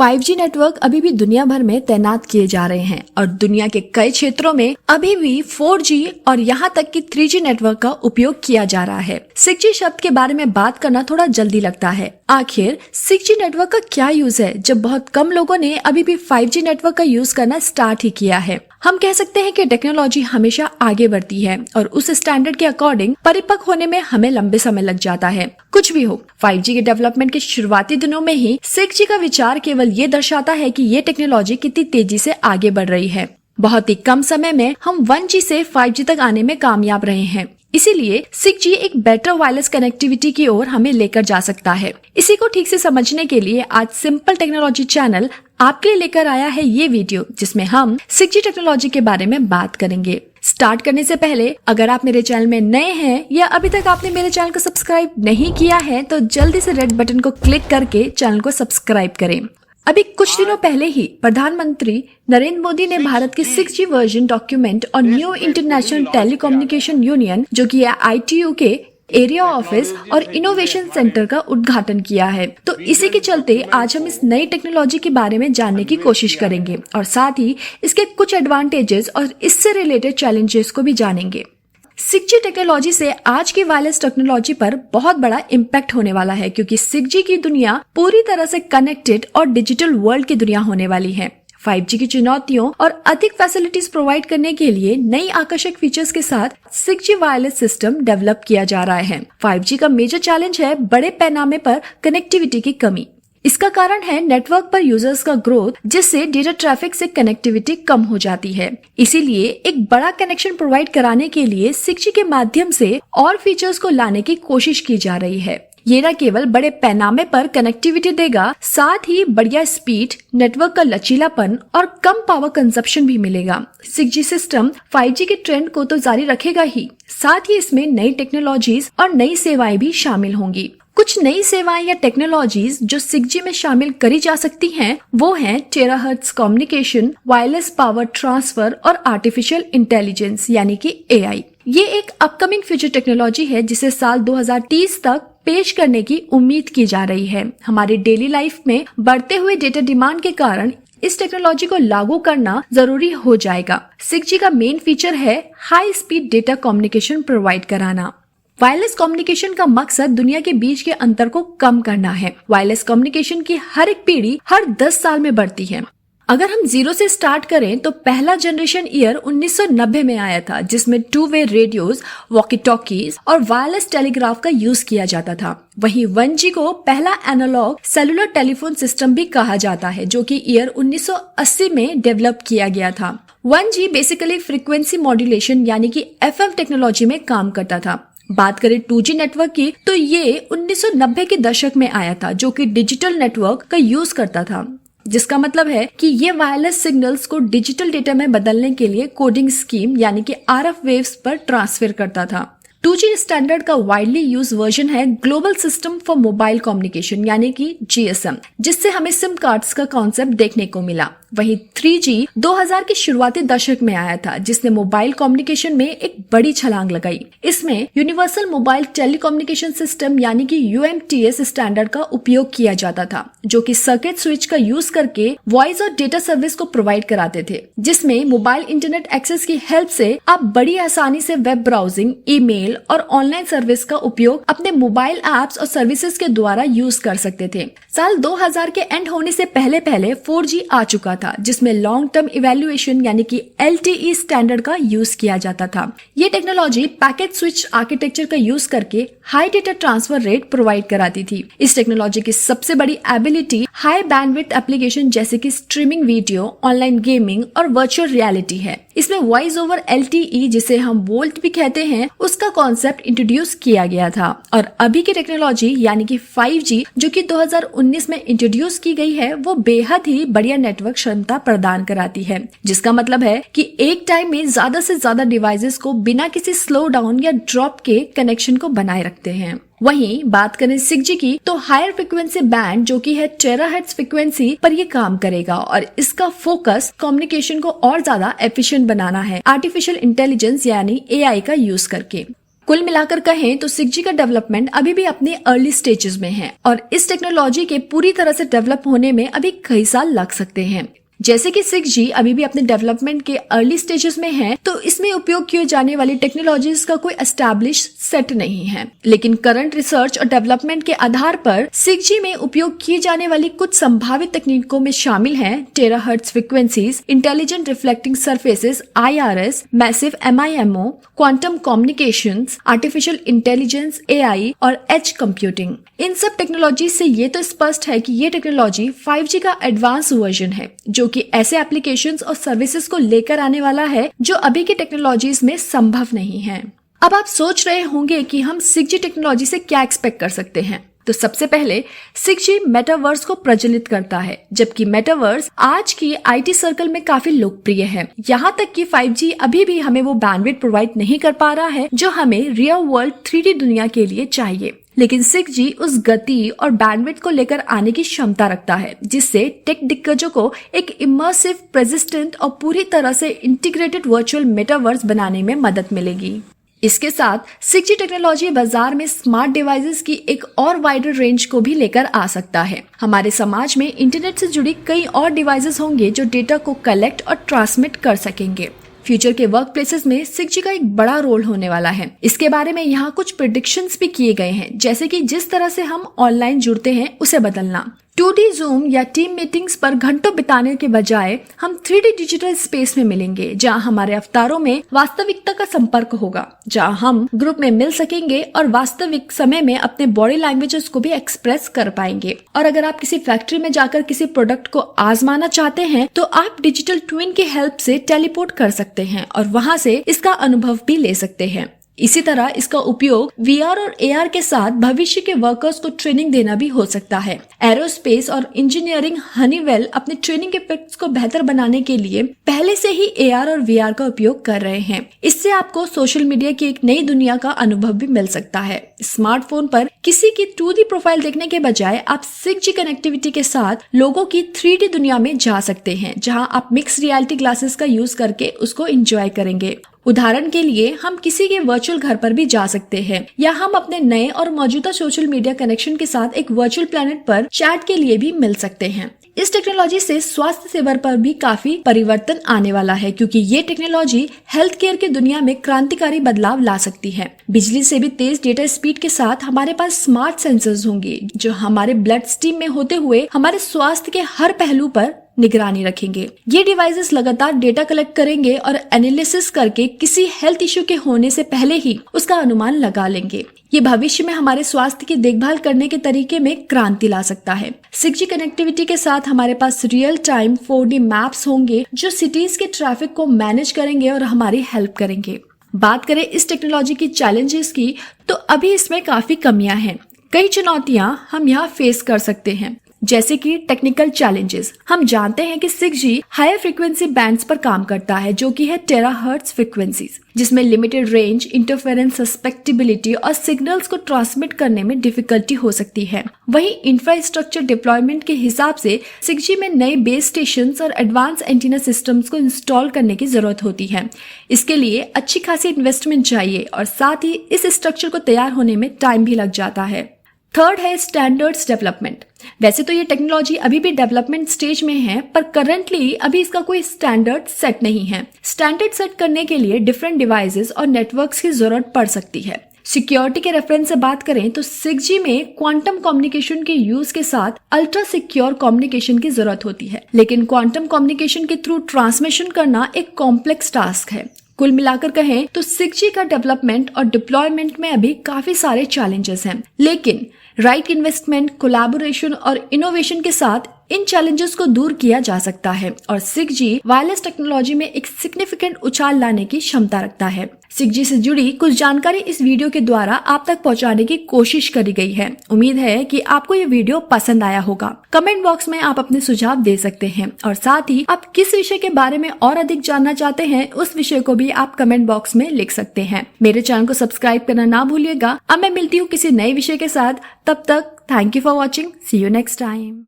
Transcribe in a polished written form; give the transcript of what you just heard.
5G network अभी भी दुनिया भर में तैनात किए जा रहे हैं और दुनिया के कई क्षेत्रों में अभी भी 4G और यहाँ तक कि 3G नेटवर्क का उपयोग किया जा रहा है। 6G शब्द के बारे में बात करना थोड़ा जल्दी लगता है। आखिर 6G नेटवर्क का क्या यूज है, जब बहुत कम लोगों ने अभी भी 5G नेटवर्क का यूज करना स्टार्ट ही किया है। हम कह सकते हैं कि टेक्नोलॉजी हमेशा आगे बढ़ती है और उस स्टैंडर्ड के अकॉर्डिंग परिपक्व होने में हमें लंबे समय लग जाता है। कुछ भी हो, 5G के डेवलपमेंट के शुरुआती दिनों में ही 6G का विचार केवल ये दर्शाता है कि ये टेक्नोलॉजी कितनी तेजी से आगे बढ़ रही है। बहुत ही कम समय में हम 1G से 5G तक आने में कामयाब रहे हैं। इसीलिए 6G एक बेटर वायरलेस कनेक्टिविटी की ओर हमें लेकर जा सकता है। इसी को ठीक से समझने के लिए आज सिंपल टेक्नोलॉजी चैनल आपके लिए लेकर आया है ये वीडियो, जिसमें हम 6G टेक्नोलॉजी के बारे में बात करेंगे। स्टार्ट करने से पहले अगर आप मेरे चैनल में नए हैं या अभी तक आपने मेरे चैनल को सब्सक्राइब नहीं किया है तो जल्दी से रेड बटन को क्लिक करके चैनल को सब्सक्राइब करें। अभी कुछ दिनों पहले ही प्रधानमंत्री नरेंद्र मोदी ने भारत के 6G वर्जन डॉक्यूमेंट और न्यू इंटरनेशनल टेलीकम्युनिकेशन यूनियन, जो कि ITU के एरिया ऑफिस और इनोवेशन सेंटर का उद्घाटन किया है। तो इसी के चलते आज हम इस नई टेक्नोलॉजी के बारे में जानने की कोशिश करेंगे और साथ ही इसके कुछ एडवांटेजेस और इससे रिलेटेड चैलेंजेस को भी जानेंगे। 6G टेक्नोलॉजी से आज की वायरलेस टेक्नोलॉजी पर बहुत बड़ा इम्पैक्ट होने वाला है, क्योंकि 6G की दुनिया पूरी तरह से कनेक्टेड और डिजिटल वर्ल्ड की दुनिया होने वाली है। 5G की चुनौतियों और अधिक फैसिलिटीज प्रोवाइड करने के लिए नई आकर्षक फीचर्स के साथ 6G वायरलेस सिस्टम डेवलप किया जा रहा है। 5G का मेजर चैलेंज है बड़े पैमाने पर कनेक्टिविटी की कमी। इसका कारण है नेटवर्क पर यूजर्स का ग्रोथ, जिससे डेटा ट्रैफिक से कनेक्टिविटी कम हो जाती है। इसीलिए एक बड़ा कनेक्शन प्रोवाइड कराने के लिए 6G के माध्यम से और फीचर्स को लाने की कोशिश की जा रही है। ये न केवल बड़े पैमाने पर कनेक्टिविटी देगा, साथ ही बढ़िया स्पीड, नेटवर्क का लचीलापन और कम पावर कंजप्शन भी मिलेगा। 6G सिस्टम 5G के ट्रेंड को तो जारी रखेगा ही, साथ ही इसमें नई टेक्नोलॉजीज और नई सेवाएं भी शामिल होंगी। कुछ नई सेवाएं या टेक्नोलॉजीज जो 6G में शामिल करी जा सकती हैं, वो हैं terahertz communication, wireless power transfer और आर्टिफिशियल इंटेलिजेंस यानी कि AI। ये एक अपकमिंग फ्यूचर टेक्नोलॉजी है जिसे साल 2030 तक पेश करने की उम्मीद की जा रही है। हमारी डेली लाइफ में बढ़ते हुए डेटा डिमांड के कारण इस टेक्नोलॉजी को लागू करना जरूरी हो जाएगा। 6G का मेन फीचर है high speed data communication provide कराना। वायरलेस कम्युनिकेशन का मकसद दुनिया के बीच के अंतर को कम करना है। वायरलेस कम्युनिकेशन की हर एक पीढ़ी हर 10 साल में बढ़ती है। अगर हम 0 से स्टार्ट करें तो पहला जनरेशन ईयर 1990 में आया था, जिसमें 2-वे रेडियोज, वॉकी टॉकीज और वायरलेस टेलीग्राफ का यूज किया जाता था। वहीं 1G को पहला एनालॉग सेलुलर टेलीफोन सिस्टम भी कहा जाता है, जो कि ईयर 1980 में डेवलप किया गया था। 1G बेसिकली फ्रीक्वेंसी मॉड्यूलेशन यानी कि FM टेक्नोलॉजी में काम करता था। बात करें 2G नेटवर्क की तो ये 1990 के दशक में आया था, जो कि डिजिटल नेटवर्क का यूज करता था, जिसका मतलब है कि ये वायरलेस सिग्नल्स को डिजिटल डेटा में बदलने के लिए कोडिंग स्कीम यानी कि RF वेव्स पर ट्रांसफर करता था। 2G स्टैंडर्ड का वाइडली यूज वर्जन है global system for mobile communication यानी कि GSM, जिससे हमें सिम कार्ड्स का कॉन्सेप्ट देखने को मिला। वहीं 3G 2000 के शुरुआती दशक में आया था, जिसने मोबाइल कम्युनिकेशन में एक बड़ी छलांग लगाई। इसमें यूनिवर्सल मोबाइल टेलीकम्युनिकेशन सिस्टम यानी कि UMTS स्टैंडर्ड का उपयोग किया जाता था, जो कि सर्किट स्विच का यूज करके वॉइस और डेटा सर्विस को प्रोवाइड कराते थे, जिसमें मोबाइल इंटरनेट एक्सेस की हेल्प से आप बड़ी आसानी से वेब ब्राउजिंग, ईमेल और ऑनलाइन सर्विस का उपयोग अपने मोबाइल एप्स और सर्विसेज के द्वारा यूज कर सकते थे। साल 2000 के एंड होने से पहले 4G आ चुका था, जिसमें लॉन्ग टर्म इवैल्यूएशन यानी कि LTE स्टैंडर्ड का यूज किया जाता था। ये टेक्नोलॉजी पैकेट स्विच आर्किटेक्चर का यूज करके high data transfer rate provide कराती थी। इस टेक्नोलॉजी की सबसे बड़ी एबिलिटी हाई बैंडविड्थ एप्लीकेशन जैसे कि स्ट्रीमिंग वीडियो, ऑनलाइन गेमिंग और वर्चुअल रियलिटी है। इसमें वॉइस ओवर LTE, जिसे हम वोल्ट भी कहते हैं, उसका कॉन्सेप्ट इंट्रोड्यूस किया गया था। और अभी की टेक्नोलॉजी यानी कि 5G जो कि 2019 में इंट्रोड्यूस की गई है, वो बेहद ही बढ़िया नेटवर्क क्षमता प्रदान कराती है, जिसका मतलब है कि एक टाइम में ज्यादा से ज्यादा डिवाइसेस को बिना किसी स्लो डाउन या ड्रॉप के कनेक्शन को बनाए रखते हैं। वहीं बात करें 6G की तो हायर फ्रीक्वेंसी बैंड जो कि है टेराहर्ट्ज फ्रीक्वेंसी पर ये काम करेगा और इसका फोकस कम्युनिकेशन को और ज्यादा एफिशिएंट बनाना है आर्टिफिशियल इंटेलिजेंस यानी AI का यूज करके। कुल मिलाकर कहें तो 6G का डेवलपमेंट अभी भी अपने अर्ली स्टेजेस में है और इस टेक्नोलॉजी के पूरी तरह से डेवलप होने में अभी कई साल लग सकते हैं। जैसे कि 6G अभी भी अपने डेवलपमेंट के अर्ली स्टेजेस में है, तो इसमें उपयोग किए जाने वाली टेक्नोलॉजीज का कोई एस्टैब्लिश सेट नहीं है, लेकिन करंट रिसर्च और डेवलपमेंट के आधार पर 6G में उपयोग किए जाने वाली कुछ संभावित तकनीकों में शामिल हैं terahertz frequencies, intelligent reflecting surfaces IRS, massive MIMO, quantum communications, artificial intelligence AI और एज कंप्यूटिंग। इन सब टेक्नोलॉजी से ये तो स्पष्ट है कि ये टेक्नोलॉजी 5G का एडवांस वर्जन है, जो कि ऐसे एप्लीकेशंस और सर्विसेज को लेकर आने वाला है जो अभी की टेक्नोलॉजीज में संभव नहीं है। अब आप सोच रहे होंगे कि हम 6G टेक्नोलॉजी से क्या एक्सपेक्ट कर सकते हैं। तो सबसे पहले 6G मेटावर्स को प्रज्वलित करता है, जबकि मेटावर्स आज की IT सर्कल में काफी लोकप्रिय है। यहाँ तक कि 5G अभी भी हमें वो बैंडविड्थ प्रोवाइड नहीं कर पा रहा है जो हमें रियल वर्ल्ड 3D दुनिया के लिए चाहिए, लेकिन 6G उस गति और बैंडविड्थ को लेकर आने की क्षमता रखता है जिससे टेक दिग्गजों को एक इमर्सिव, प्रेसिस्टेंट और पूरी तरह से इंटीग्रेटेड वर्चुअल मेटावर्स बनाने में मदद मिलेगी। इसके साथ 6G टेक्नोलॉजी बाजार में स्मार्ट डिवाइसेस की एक और वाइडर रेंज को भी लेकर आ सकता है। हमारे समाज में इंटरनेट से जुड़ी कई और डिवाइसेस होंगे जो डेटा को कलेक्ट और ट्रांसमिट कर सकेंगे। फ्यूचर के वर्क प्लेसेस में 6G का एक बड़ा रोल होने वाला है। इसके बारे में यहाँ कुछ प्रेडिक्शंस भी किए गए हैं, जैसे कि जिस तरह से हम ऑनलाइन जुड़ते हैं उसे बदलना। 2D जूम या टीम मीटिंग्स पर घंटों बिताने के बजाय हम 3D डिजिटल स्पेस में मिलेंगे, जहां हमारे अवतारों में वास्तविकता का संपर्क होगा, जहां हम ग्रुप में मिल सकेंगे और वास्तविक समय में अपने बॉडी लैंग्वेजेस को भी एक्सप्रेस कर पाएंगे। और अगर आप किसी फैक्ट्री में जाकर किसी प्रोडक्ट को आजमाना चाहते हैं तो आप डिजिटल ट्विन की हेल्प से टेलीपोर्ट कर सकते हैं और वहां से इसका अनुभव भी ले सकते हैं। इसी तरह इसका उपयोग VR और AR के साथ भविष्य के वर्कर्स को ट्रेनिंग देना भी हो सकता है। एरोस्पेस और इंजीनियरिंग हनीवेल अपने ट्रेनिंग इफेक्ट्स को बेहतर बनाने के लिए पहले से ही AR और VR का उपयोग कर रहे हैं। इससे आपको सोशल मीडिया की एक नई दुनिया का अनुभव भी मिल सकता है। स्मार्टफोन पर किसी की 2D प्रोफाइल देखने के बजाय आप 6G कनेक्टिविटी के साथ लोगों की 3D दुनिया में जा सकते हैं, जहां आप मिक्स रियलिटी ग्लासेस का यूज करके उसको एंजॉय करेंगे। उदाहरण के लिए हम किसी के वर्चुअल घर पर भी जा सकते हैं, या हम अपने नए और मौजूदा सोशल मीडिया कनेक्शन के साथ एक वर्चुअल प्लेनेट पर चैट के लिए भी मिल सकते हैं। इस टेक्नोलॉजी से स्वास्थ्य सेवा पर भी काफी परिवर्तन आने वाला है, क्योंकि ये टेक्नोलॉजी हेल्थ केयर की दुनिया में क्रांतिकारी बदलाव ला सकती है। बिजली से भी तेज डेटा स्पीड के साथ हमारे पास स्मार्ट सेंसर्स होंगे जो हमारे ब्लड स्ट्रीम में होते हुए हमारे स्वास्थ्य के हर पहलू पर निगरानी रखेंगे। ये डिवाइसेस लगातार डेटा कलेक्ट करेंगे और एनालिसिस करके किसी हेल्थ इश्यू के होने से पहले ही उसका अनुमान लगा लेंगे। ये भविष्य में हमारे स्वास्थ्य की देखभाल करने के तरीके में क्रांति ला सकता है। 6G कनेक्टिविटी के साथ हमारे पास रियल टाइम 4D मैप्स होंगे जो सिटीज के ट्रैफिक को मैनेज करेंगे और हमारी हेल्प करेंगे। बात करें इस टेक्नोलॉजी की चैलेंजेस की, तो अभी इसमें काफी कमियां हैं। कई चुनौतियां हम यहाँ फेस कर सकते हैं, जैसे कि टेक्निकल चैलेंजेस। हम जानते हैं कि 6G हायर फ्रीक्वेंसी बैंड्स पर काम करता है, जो कि है टेराहर्ट्ज फ्रीक्वेंसीज, जिसमें लिमिटेड रेंज, इंटरफेरेंस सस्पेक्टिबिलिटी और सिग्नल्स को ट्रांसमिट करने में डिफिकल्टी हो सकती है। वहीं इंफ्रास्ट्रक्चर डिप्लॉयमेंट के हिसाब से 6G में नए बेस स्टेशन और एडवांस एंटीना सिस्टम्स को इंस्टॉल करने की जरूरत होती है। इसके लिए अच्छी खासी इन्वेस्टमेंट चाहिए और साथ ही इस स्ट्रक्चर को तैयार होने में टाइम भी लग जाता है। थर्ड है स्टैंडर्ड्स डेवलपमेंट। वैसे तो ये टेक्नोलॉजी अभी भी डेवलपमेंट स्टेज में है, पर करंटली अभी इसका कोई स्टैंडर्ड सेट नहीं है। स्टैंडर्ड सेट करने के लिए डिफरेंट डिवाइसेस और नेटवर्क्स की जरूरत पड़ सकती है। सिक्योरिटी के रेफरेंस से बात करें तो 6G में क्वांटम कम्युनिकेशन के यूज के साथ अल्ट्रा सिक्योर कम्युनिकेशन की जरूरत होती है, लेकिन क्वांटम कम्युनिकेशन के थ्रू ट्रांसमिशन करना एक कॉम्प्लेक्स टास्क है। कुल मिलाकर कहें तो 6G का डेवलपमेंट और डिप्लॉयमेंट में अभी काफी सारे चैलेंजेस हैं, लेकिन राइट इन्वेस्टमेंट, कोलैबोरेशन और इनोवेशन के साथ इन चैलेंजेस को दूर किया जा सकता है और 6G वायरलेस टेक्नोलॉजी में एक सिग्निफिकेंट उछाल लाने की क्षमता रखता है। 6G से जुड़ी कुछ जानकारी इस वीडियो के द्वारा आप तक पहुंचाने की कोशिश करी गई है। उम्मीद है कि आपको ये वीडियो पसंद आया होगा। कमेंट बॉक्स में आप अपने सुझाव दे सकते हैं और साथ ही आप किस विषय के बारे में और अधिक जानना चाहते हैं उस विषय को भी आप कमेंट बॉक्स में लिख सकते हैं। मेरे चैनल को सब्सक्राइब करना ना भूलिएगा। अब मैं मिलती हूँ किसी नए विषय के साथ, तब तक thank you for watching. See you next time.